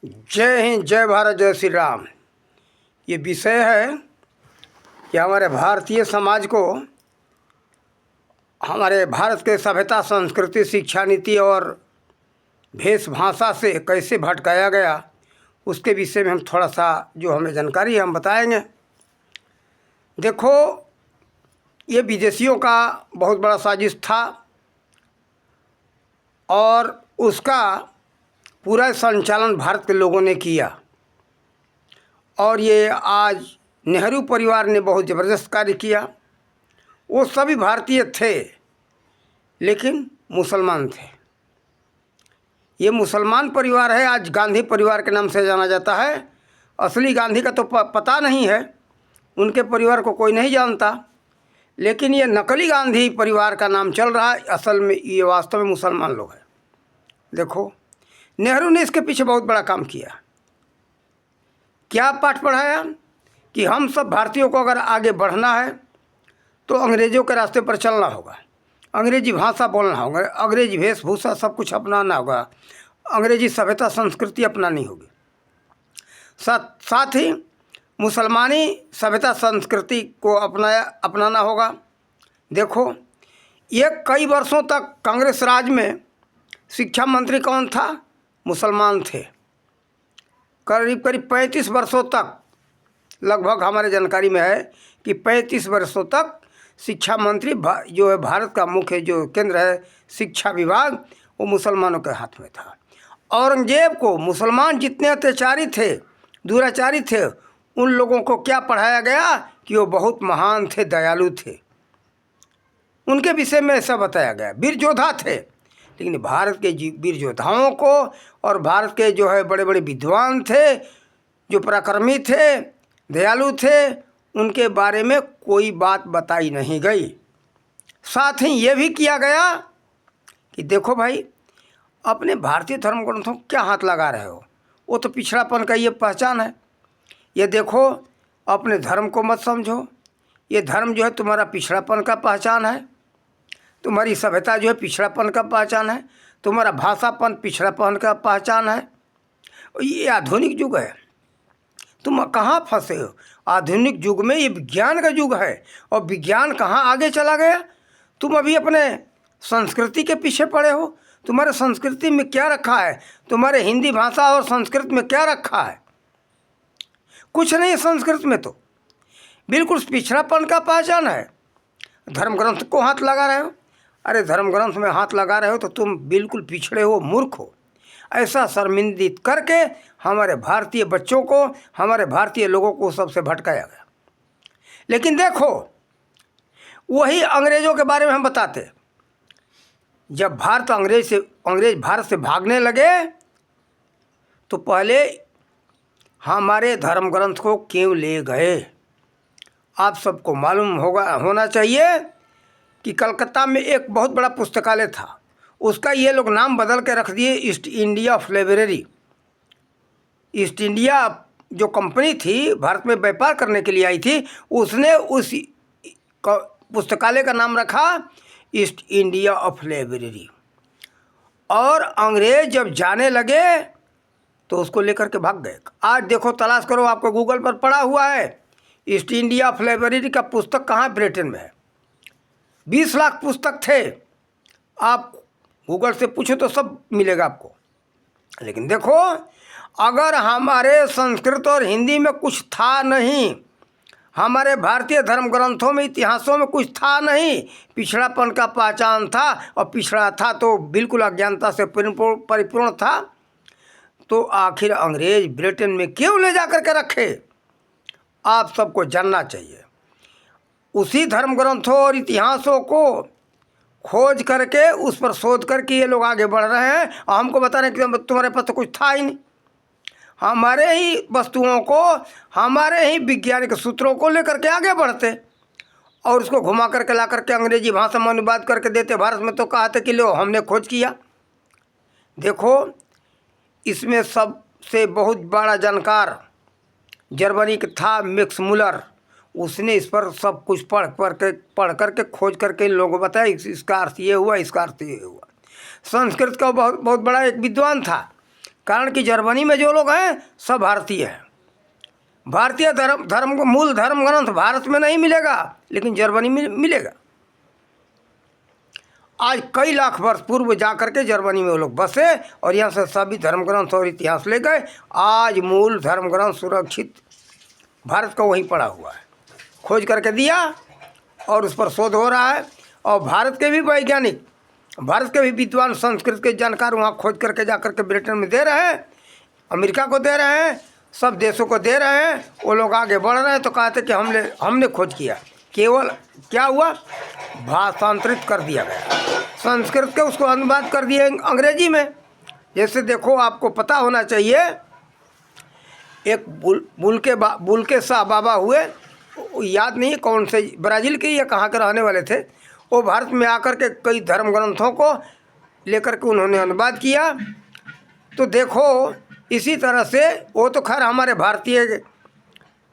जय हिंद, जय भारत, जय श्री राम। ये विषय है कि हमारे भारतीय समाज को हमारे भारत के सभ्यता, संस्कृति, शिक्षा नीति और वेशभाषा से कैसे भटकाया गया, उसके विषय में हम थोड़ा सा जो हमें जानकारी है हम बताएंगे। देखो, ये विदेशियों का बहुत बड़ा साजिश था और उसका पूरा संचालन भारत के लोगों ने किया। और ये आज नेहरू परिवार ने बहुत ज़बरदस्त कार्य किया। वो सभी भारतीय थे लेकिन मुसलमान थे। ये मुसलमान परिवार है, आज गांधी परिवार के नाम से जाना जाता है। असली गांधी का तो पता नहीं है, उनके परिवार को कोई नहीं जानता, लेकिन ये नकली गांधी परिवार का नाम चल रहा है। असल में ये वास्तव में मुसलमान लोग हैं। देखो, नेहरू ने इसके पीछे बहुत बड़ा काम किया। क्या पाठ पढ़ाया कि हम सब भारतीयों को अगर आगे बढ़ना है तो अंग्रेज़ों के रास्ते पर चलना होगा, अंग्रेजी भाषा बोलना होगा, अंग्रेजी वेशभूषा सब कुछ अपनाना होगा, अंग्रेजी सभ्यता संस्कृति अपनानी होगी, साथ ही मुसलमानी सभ्यता संस्कृति को अपनाना होगा। देखो, ये कई वर्षों तक कांग्रेस राज में शिक्षा मंत्री कौन था? मुसलमान थे। करीब 35 वर्षों तक, लगभग हमारे जानकारी में है कि 35 वर्षों तक शिक्षा मंत्री जो है, भारत का मुख्य जो केंद्र है शिक्षा विभाग, वो मुसलमानों के हाथ में था। औरंगजेब को मुसलमान जितने अत्याचारी थे, दुराचारी थे, उन लोगों को क्या पढ़ाया गया कि वो बहुत महान थे, दयालु थे। उनके विषय में ऐसा बताया गया, वीर योद्धा थे। लेकिन भारत के वीर योद्धाओं को और भारत के जो है बड़े बड़े विद्वान थे, जो पराक्रमी थे, दयालु थे, उनके बारे में कोई बात बताई नहीं गई। साथ ही ये भी किया गया कि देखो भाई, अपने भारतीय धर्म ग्रंथों को क्या हाथ लगा रहे हो? वो तो पिछड़ापन का ये पहचान है। ये देखो, अपने धर्म को मत समझो, ये धर्म जो है तुम्हारा पिछड़ापन का पहचान है, तुम्हारी सभ्यता जो है पिछड़ापन का पहचान है, तुम्हारा भाषापन पिछड़ापन का पहचान है। ये आधुनिक युग है, तुम कहाँ फंसे हो? आधुनिक युग में ये विज्ञान का युग है और विज्ञान कहाँ आगे चला गया? तुम अभी अपने संस्कृति के पीछे पड़े हो। तुम्हारे संस्कृति में क्या रखा है? तुम्हारे हिंदी भाषा और संस्कृत में क्या रखा है? कुछ नहीं। संस्कृत में तो बिल्कुल पिछड़ापन का पहचान है। धर्म ग्रंथ को हाथ लगा रहे हो। अरे, धर्म ग्रंथ में हाथ लगा रहे हो तो तुम बिल्कुल पिछड़े हो, मूर्ख हो। ऐसा शर्मिंदित करके हमारे भारतीय बच्चों को, हमारे भारतीय लोगों को सबसे भटकाया गया। लेकिन देखो, वही अंग्रेज़ों के बारे में हम बताते। जब अंग्रेज भारत से भागने लगे तो पहले हमारे धर्म ग्रंथ को क्यों ले गए? आप सबको मालूम होना चाहिए कि कलकत्ता में एक बहुत बड़ा पुस्तकालय था, उसका ये लोग नाम बदल के रख दिए east India library. East India जो कंपनी थी, भारत में व्यापार करने के लिए आई थी, उसने उस पुस्तकालय का नाम रखा ईस्ट इंडिया ऑफ लाइब्रेरी। और अंग्रेज जब जाने लगे तो उसको लेकर के भाग गए। आज देखो, तलाश करो, आपको गूगल पर पड़ा हुआ है ईस्ट इंडिया ऑफ लाइब्रेरी का पुस्तक कहाँ ब्रिटेन में है। 20 लाख पुस्तक थे। आप गूगल से पूछो तो सब मिलेगा आपको। लेकिन देखो, अगर हमारे संस्कृत और हिंदी में कुछ था नहीं, हमारे भारतीय धर्म ग्रंथों में, इतिहासों में कुछ था नहीं, पिछड़ापन का पहचान था, और पिछड़ा था तो बिल्कुल अज्ञानता से परिपूर्ण था, तो आखिर अंग्रेज ब्रिटेन में क्यों ले जा कर के रखे? आप सबको जानना चाहिए। उसी धर्म ग्रंथों और इतिहासों को खोज करके, उस पर शोध करके ये लोग आगे बढ़ रहे हैं और हमको बता रहे हैं कि तुम्हारे पास तो कुछ था ही नहीं। हमारे ही वस्तुओं को, हमारे ही वैज्ञानिक सूत्रों को लेकर के आगे बढ़ते और उसको घुमा करके ला करके अंग्रेजी भाषा में अनुवाद करके देते। भारत में तो कहते कि लो, हमने खोज किया। देखो, इसमें सबसे बहुत बड़ा जानकार जर्मनी का था मैक्स मुलर। उसने इस पर सब कुछ पढ़ करके खोज करके इन लोगों को बताया, इसका अर्थ ये हुआ, इसका अर्थ ये हुआ। संस्कृत का बहुत बड़ा एक विद्वान था, कारण कि जर्मनी में जो लोग हैं सब भारतीय हैं। भारतीय धर्म को मूल धर्म ग्रंथ भारत में नहीं मिलेगा, लेकिन जर्मनी में मिलेगा। आज कई लाख वर्ष पूर्व जा कर के जर्मनी में वो लोग बसे और यहाँ से सभी धर्म ग्रंथ और इतिहास ले गए। आज मूल धर्म ग्रंथ सुरक्षित भारत का वहीं पड़ा हुआ है, खोज करके दिया और उस पर शोध हो रहा है। और भारत के भी वैज्ञानिक, भारत के भी विद्वान, संस्कृत के जानकार वहाँ खोज करके जा करके ब्रिटेन में दे रहे हैं, अमेरिका को दे रहे हैं, सब देशों को दे रहे हैं। वो लोग आगे बढ़ रहे हैं तो कहते कि हमने खोज किया। केवल क्या हुआ, भाषांतरित कर दिया गया, संस्कृत के उसको अनुवाद कर दिए अंग्रेजी में। जैसे देखो, आपको पता होना चाहिए, एक बुल्के शाह बाबा हुए, याद नहीं कौन से, ब्राज़ील के या कहाँ के रहने वाले थे। वो भारत में आकर के कई धर्म ग्रंथों को लेकर के उन्होंने अनुवाद किया। तो देखो, इसी तरह से वो तो खैर हमारे भारतीय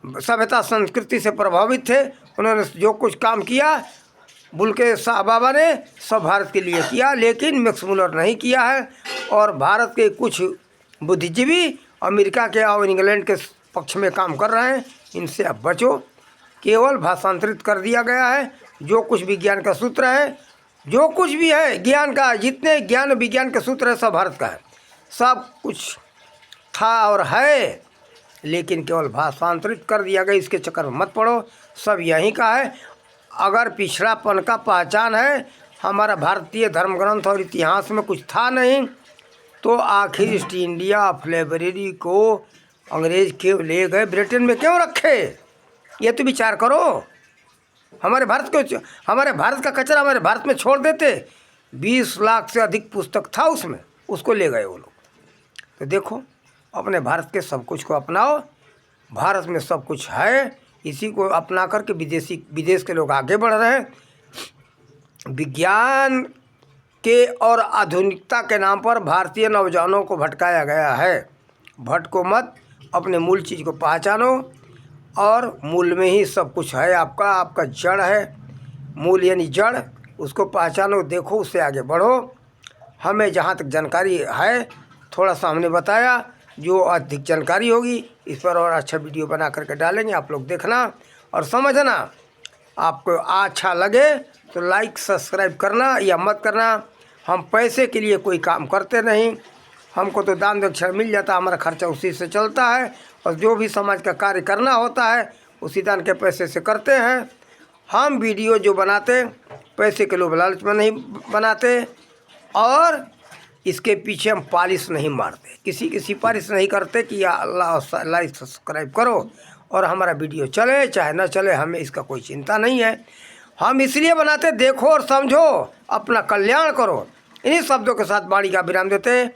सभ्यता संस्कृति से प्रभावित थे। उन्होंने जो कुछ काम किया बुल्के शाह बाबा ने सब भारत के लिए किया, लेकिन मैक्स मुलर नहीं किया है। और भारत के कुछ बुद्धिजीवी अमेरिका के और इंग्लैंड के पक्ष में काम कर रहे हैं, इनसे अब बचो। केवल भाषांतरित कर दिया गया है। जो कुछ विज्ञान का सूत्र है, जो कुछ भी है ज्ञान का, जितने ज्ञान विज्ञान के सूत्र है सब भारत का है, सब कुछ था और है, लेकिन केवल भाषांतरित कर दिया गया। इसके चक्कर में मत पड़ो, सब यहीं का है। अगर पिछड़ापन का पहचान है, हमारा भारतीय धर्म ग्रंथ और इतिहास में कुछ था नहीं, तो आखिर ईस्ट इंडिया ऑफ लाइब्रेरी को अंग्रेज क्यों ले गए, ब्रिटेन में क्यों रखे? ये तो विचार करो। हमारे भारत का कचरा हमारे भारत में छोड़ देते। 20 लाख से अधिक पुस्तक था उसमें, उसको ले गए वो लोग। तो देखो, अपने भारत के सब कुछ को अपनाओ। भारत में सब कुछ है, इसी को अपना करके विदेश के लोग आगे बढ़ रहे हैं। विज्ञान के और आधुनिकता के नाम पर भारतीय नौजवानों को भटकाया गया है। भटको मत, अपने मूल चीज़ को पहचानो, और मूल में ही सब कुछ है। आपका जड़ है, मूल यानी जड़, उसको पहचानो, देखो, उससे आगे बढ़ो। हमें जहाँ तक जानकारी है थोड़ा सा हमने बताया, जो अधिक जानकारी होगी इस पर और अच्छा वीडियो बना करके डालेंगे, आप लोग देखना और समझना। आपको अच्छा लगे तो लाइक सब्सक्राइब करना या मत करना। हम पैसे के लिए कोई काम करते नहीं, हमको तो दान दक्षिणा मिल जाता, हमारा खर्चा उसी से चलता है। और जो भी समाज का कार्य करना होता है उसी दान के पैसे से करते हैं। हम वीडियो जो बनाते पैसे के लोभ लालच में नहीं बनाते, और इसके पीछे हम पॉलिश नहीं मारते, किसी की सिफारिश नहीं करते कि या अल्लाह लाइक सब्सक्राइब करो और हमारा वीडियो चले चाहे ना चले, हमें इसका कोई चिंता नहीं है। हम इसलिए बनाते, देखो और समझो, अपना कल्याण करो। इन्हीं शब्दों के साथ वाणी का विराम देते।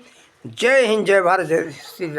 जय हिंद, जय भारत, जय श्री राम।